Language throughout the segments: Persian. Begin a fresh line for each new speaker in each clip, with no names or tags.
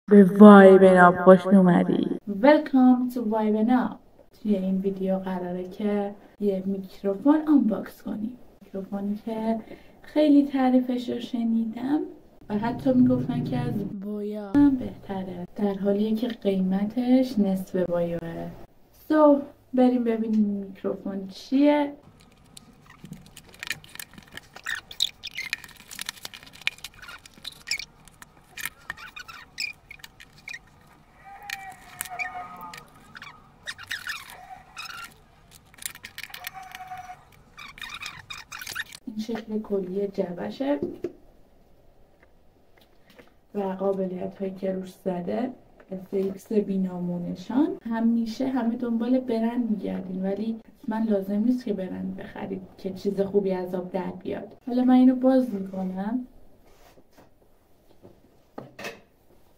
به وایبناب خوش اومدی. Welcome to وایبناب. توی این ویدیو قراره که یه میکروفون آنباکس کنیم. میکروفونی که خیلی تعریفش رو شنیدم و حتی میگفتن که از بویا هم بهتره، در حالیه که قیمتش نصف بایوه. بریم ببینیم میکروفون چیه. این شکل کلی جعبشه و قابلیت هایی که روش زده SX بینامونشان. همیشه همه دنبال برند میگردین ولی حتما لازم نیست که برند بخرید که چیز خوبی از آب در بیاد. حالا من اینو باز میکنم.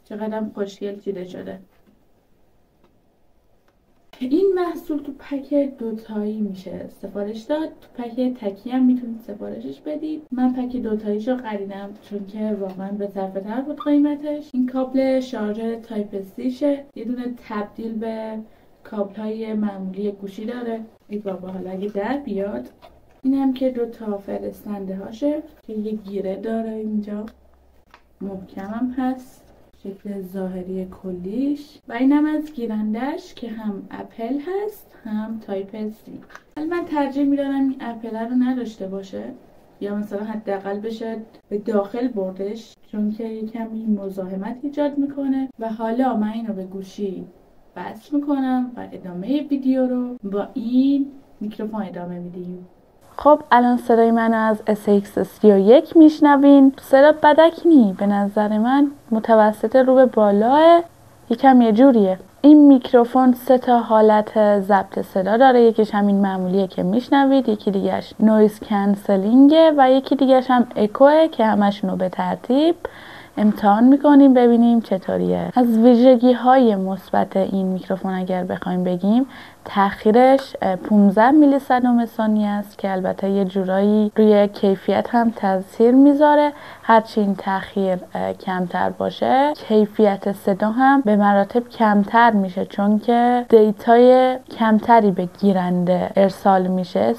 چقدرم خوشگل چیده شده. این محصول تو پک دوتایی میشه سفارش داد. تو پک تکی هم میتونید سفارشش بدید. من پک دوتاییشو خریدم چون که واقعا به طرفه تر بود قیمتش. این کابل شارژر تایپ C شه. یه دونه تبدیل به کابل های معمولی گوشی داره. ای بابا، حالا اگه در بیاد. این هم که دوتا فرستنده هاشه که یه گیره داره اینجا، محکم هم هست. شکل ظاهری کلیش و اینم از گیرندش که هم اپل هست هم تایپ C. ولی من ترجیح میدارم این اپل رو نداشته باشه یا مثلا حداقل بشه به داخل بردش، چون که یکمی مزاحمت ایجاد میکنه. و حالا من اینو به گوشی وصل میکنم و ادامه ویدیو رو با این میکروفون ادامه میدیم. خب الان صدای منو از SX31 میشنوین. صدا بدک نی، به نظر من متوسط رو به بالاه، یکم یه جوریه. این میکروفون 3 حالت ضبط صدا داره. یکیش همین معمولیه که میشنوید، یکی دیگهش نویز کنسلینگه و یکی دیگهش هم اکوه که همشونو به ترتیب امتحان میکنیم ببینیم چطوریه. از ویژگی های مثبت این میکروفون اگر بخوایم بگیم، تاخیرش 15 میلی صدم ثانیه است که البته یه جورایی روی کیفیت هم تاثیر میذاره. هرچی این تاخیر کمتر باشه کیفیت صدا هم به مراتب کمتر میشه، چون که دیتای کمتری به گیرنده ارسال میشه،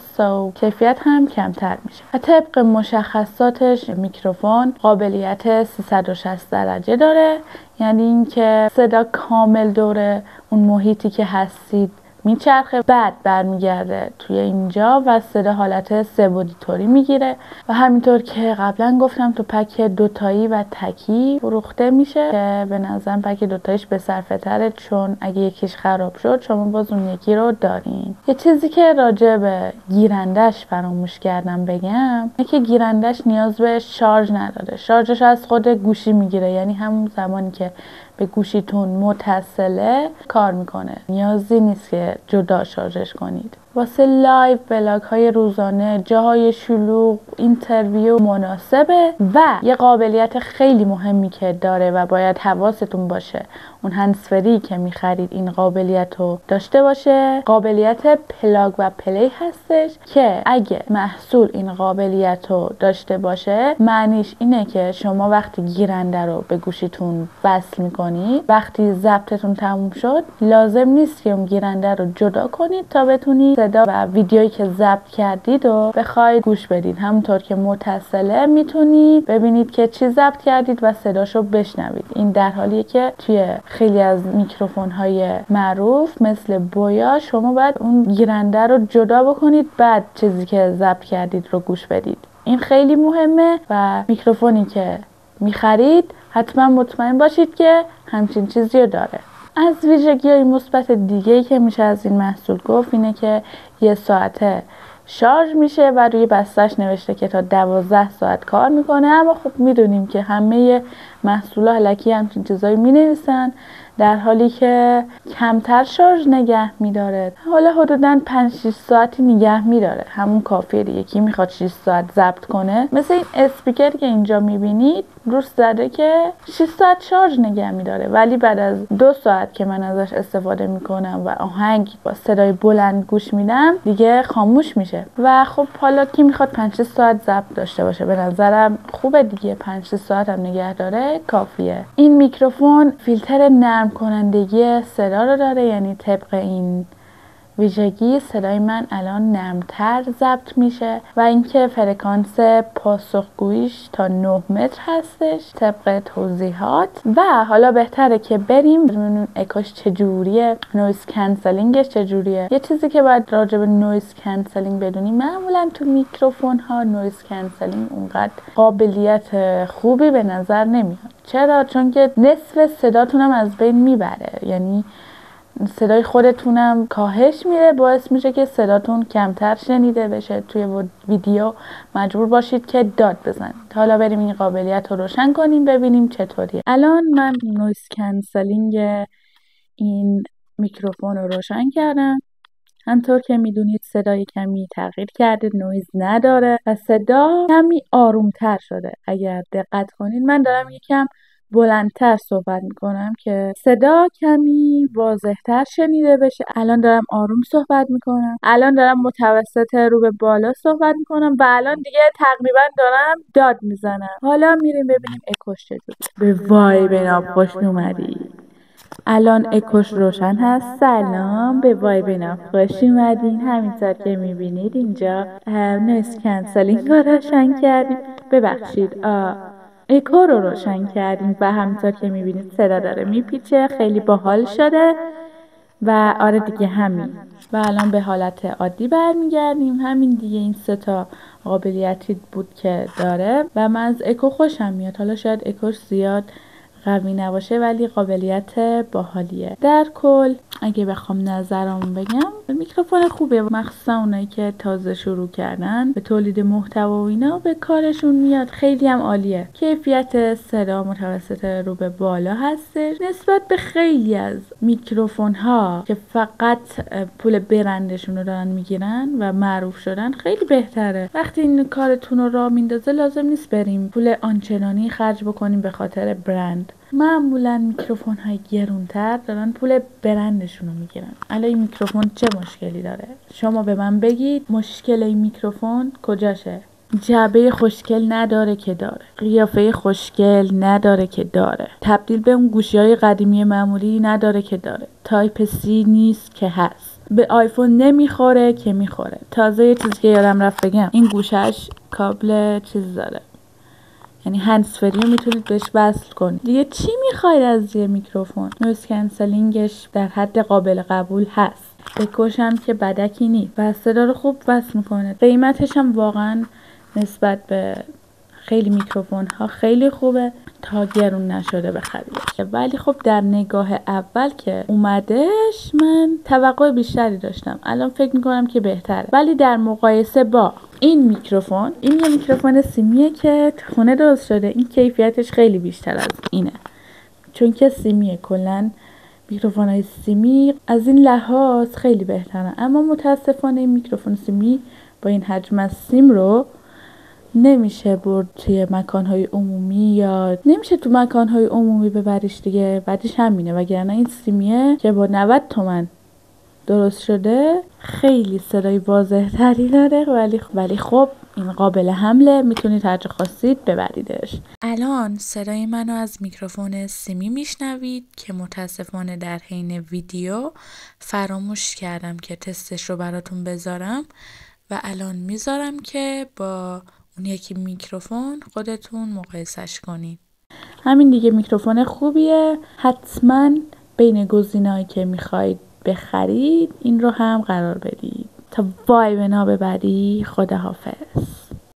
کیفیت هم کمتر میشه. و طبق مشخصاتش میکروفون قابلیت 360 درجه داره، یعنی اینکه صدا کامل دور اون محیطی که هستید میچرخه، بعد برمیگرده توی اینجا و صدا حالت 3 بودیتوری میگیره. و همینطور که قبلا گفتم تو پک دوتایی و تکی فروخته میشه که به نظرم پک دوتاییش به صرفه تره، چون اگه یکیش خراب شد شما باز اون یکی رو دارین. یه چیزی که راجع به گیرندش فراموش کردم بگم اینه که گیرندش نیاز به شارژ نداره. شارژش از خود گوشی میگیره، یعنی همون زمانی که به گوشیتون متصله کار میکنه، نیازی نیست که جدا شارژش کنید. واسه لایو بلاگ های روزانه، جاهای شلوغ، اینترویو مناسبه. و یه قابلیت خیلی مهمی که داره و باید حواستون باشه اون هندزفری که میخرید این قابلیت رو داشته باشه، قابلیت پلاگ و پلی هستش که اگه محصول این قابلیت رو داشته باشه معنیش اینه که شما وقتی گیرنده رو به گوشیتون وصل میکنید، وقتی ضبطتون تموم شد لازم نیست که اون گیرنده رو جدا کنید تا بتونید صدا و ویدیویی که ضبط کردید و بخواید گوش بدید. همونطور که متصله میتونید ببینید که چی ضبط کردید و صداشو بشنوید. این در حالیه که توی خیلی از میکروفون های معروف مثل بویا شما باید اون گیرنده رو جدا بکنید بعد چیزی که ضبط کردید رو گوش بدید. این خیلی مهمه و میکروفونی که میخرید حتما مطمئن باشید که همچین چیزی رو داره. از ویژگی‌های مثبت دیگه‌ای که میشه از این محصول گفت اینه که 1 ساعته شارژ میشه و روی بسته‌اش نوشته که تا 12 ساعت کار میکنه. اما خب میدونیم که همه محصولات الکی همچین چیزایی مینویسن، در حالی که کمتر شارژ نگه میداره. حالا حدوداً 5-6 ساعتی نگه میداره، همون کافیه دیگه. کی میخواد 6 ساعت ضبط کنه؟ مثل این اسپیکری که اینجا میبینید روش زده که 6 ساعت شارژ نگه میداره، ولی بعد از 2 ساعت که من ازش استفاده میکنم و آهنگ با صدای بلند گوش میدم دیگه خاموش میشه. و خب حالا کی میخواد 5-6 ساعت ضبط داشته باشه؟ به نظرم خوبه دیگه، 5-6 ساعت هم نگه داره. باشه کافیه. این میکروفون فیلتر نرم کنندگی صدا رو داره، یعنی طبق این ویژگی صدای من الان نرمتر ضبط میشه و اینکه فرکانس پاسخگوییش تا 9 متر هستش طبق توضیحات. و حالا بهتره که بریم ببینیم اکوش چجوریه، نویز کنسلینگش چجوریه. یه چیزی که باید راجع به نویز کنسلینگ بدونی، معمولا تو میکروفون ها نویز کنسلینگ اونقدر قابلیت خوبی به نظر نمیاد. چرا؟ چون که نصف صداتونم از بین میبره، یعنی صدای خودتونم کاهش میره، باعث میشه که صداتون کمتر شنیده بشه. توی ویدیو مجبور باشید که داد بزنید. حالا بریم این قابلیت رو روشن کنیم ببینیم چطوریه. الان من نویز کنسلینگ این میکروفون رو روشن کردم. همطور که میدونید صدای کمی تغییر کرده، نویز نداره و صدا کمی آرومتر شده. اگر دقت کنید من دارم یکم بلندتر صحبت میکنم که صدا کمی واضحتر شنیده بشه. الان دارم آروم صحبت میکنم، الان دارم متوسط رو به بالا صحبت میکنم و الان دیگه تقریبا دارم داد میزنم. حالا میریم ببینیم اکوش چجوریه. به وای بناب خوش اومدی. الان اکوش روشن هست. سلام، به وای بناب خوش اومدین. همینطور که میبینید اینجا نویز کنسلینگ رو روشن کردیم. ببخشید اکو رو روشن کردیم و همینطور که میبینید صدا داره میپیچه. خیلی باحال شده و آره دیگه همین. و الان به حالت عادی برمیگردیم. همین دیگه، این 3 قابلیتی بود که داره و من از اکو خوشم میاد. حالا شاید اکوش زیاد قوی نباشه ولی قابلیت باحالیه. در کل اگه بخوام نظرم بگم، میکروفون خوبه، مخصوصا اونایی که تازه شروع کردن به تولید محتوا و اینا به کارشون میاد. خیلی هم عالیه. کیفیت صدا متوسط رو به بالا هستش نسبت به خیلی از میکروفون ها که فقط پول برندشون رو دارن میگیرن و معروف شدن. خیلی بهتره. وقتی این کارتون رو راه میندازه لازم نیست بریم پول آنچنانی خرج بکنیم به خاطر برند. معمولا میکروفون های گرونتر دارن پول برندشون رو میگیرن. الان این میکروفون چه مشکلی داره؟ شما به من بگید مشکل این میکروفون کجاشه؟ جعبه خوشگل نداره که داره، قیافه خوشگل نداره که داره، تبدیل به اون گوشی های قدیمی معمولی نداره که داره، تایپ سی نیست که هست، به آیفون نمیخوره که میخوره. تازه یه چیزی که یادم رفت بگم، این گوشش کابل چیز داره، یعنی هندز فری رو میتونید بهش وصل کنید. دیگه چی میخواید از یه میکروفون؟ نویز کنسلینگش در حد قابل قبول هست، اکوش هم که بدکی نیست و صدا رو خوب وصل میکنه. قیمتش هم واقعا نسبت به خیلی میکروفون ها خیلی خوبه تا گرون نشده بخریدش. ولی خب در نگاه اول که اومدش من توقع بیشتری داشتم، الان فکر میکنم که بهتره. ولی در مقایسه با این میکروفون، این یه میکروفون سیمیه که خونه درست شده، این کیفیتش خیلی بیشتر از اینه، چون که سیمیه. کلن میکروفون های سیمی از این لحاظ خیلی بهترن، اما متاسفانه این میکروفون سیمی با این حجم از سیم رو نمیشه برد توی مکانهای عمومی، یا نمیشه تو مکانهای عمومی ببریش دیگه. بعدش همینه، وگرنه این سیمیه که با 90 تومن درست شده خیلی صدای واضح تری داره، ولی خب این قابل حمله، میتونید هر جا خواستید ببریدش. الان صدای منو از میکروفون سیمی میشنوید که متاسفانه در حین ویدیو فراموش کردم که تستش رو براتون بذارم و الان میذارم که با اون یکی میکروفون خودتون مقایسش کنید. همین دیگه، میکروفون خوبیه. حتما بین گزینه‌هایی که میخواید بخرید این رو هم قرار بدید. تا وای بنا ببری. خداحافظ.